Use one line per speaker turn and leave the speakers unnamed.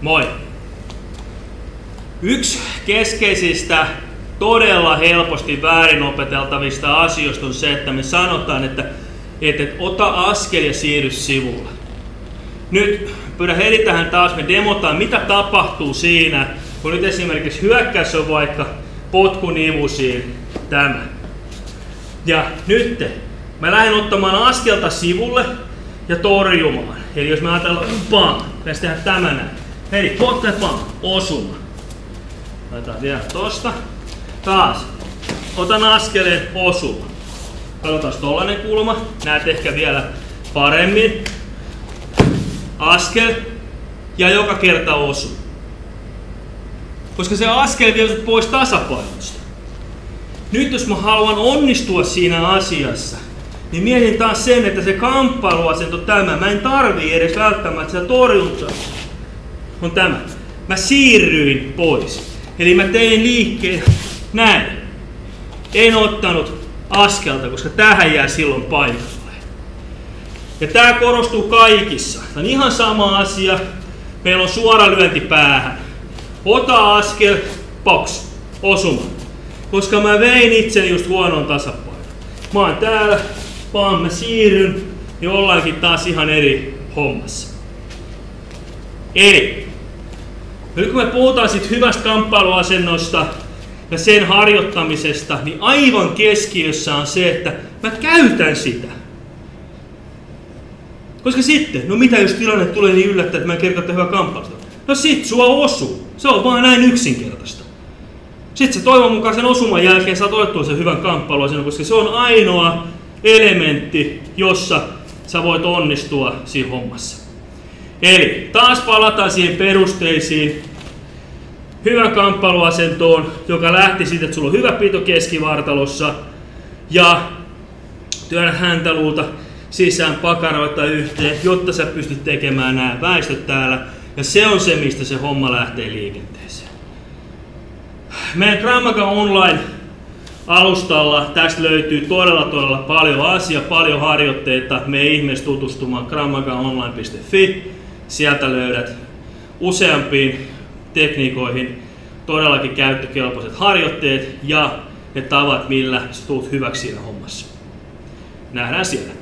Moi! Yksi keskeisistä todella helposti väärin opeteltavista asioista on se, että me sanotaan, että ota askel ja siirry sivulle. Nyt pyydän heti tähän taas, me demotaan mitä tapahtuu siinä, kun nyt esimerkiksi hyökkäys on vaikka potkunivusiin tämä. Ja nyt mä lähden ottamaan askelta sivulle ja torjumaan. Eli jos me ajatellaan pam, me tehdään tämä näin. Hei, potka pam, osuma. Laitetaan vielä tosta. Taas. Otan askeleen, osuma. Katsotaan tollanen kulma. Näet ehkä vielä paremmin. Askel ja joka kerta osu. Koska se askel vie sut pois tasapainosta. Nyt jos mä haluan onnistua siinä asiassa, niin mietin taas sen, että se kamppailuasento tämä, mä en tarvii edes välttämättä sitä torjuntaa. On tämä. Mä siirryin pois. Eli mä tein liikkeen näin. En ottanut askelta, koska tähän jää silloin paikalle. Ja tää korostuu kaikissa. Tämä on ihan sama asia. Meillä on suora lyönti päähän. Ota askel, box, osuma. Koska mä vein itseni just huonoon tasapainoon. Mä oon täällä, vaan mä siirryn, niin ollaankin taas ihan eri hommassa. Eli, nyt kun me puhutaan siitä hyvästä kamppailuasennosta ja sen harjoittamisesta, niin aivan keskiössä on se, että mä käytän sitä. Koska sitten, no mitä jos tilanne tulee niin yllättäen, että mä en kertaa hyvää kamppailusta? No sit sua osuu. Se on vaan näin yksinkertaista. Sitten se toivon mukaan sen osuman jälkeen saat otettua sen hyvän kamppailuasennon, koska se on ainoa elementti, jossa sä voit onnistua siinä hommassa. Eli taas palataan siihen perusteisiin. Hyvän kamppailuasentoon, joka lähti siitä, että sulla on hyvä pito keskivartalossa ja työnnä häntäluuta sisään, pakaroita yhteen, jotta sä pystyt tekemään nämä väistöt täällä. Ja se on se, mistä se homma lähtee liikenteeseen. Meidän Krav Maga Online-alustalla tästä löytyy todella paljon asiaa, paljon harjoitteita. Mene ihmeessä tutustumaan kravmagaonline.fi. Sieltä löydät useampiin tekniikoihin todellakin käyttökelpoiset harjoitteet ja ne tavat, millä sä tulet hyväksi siinä hommassa. Nähdään siellä.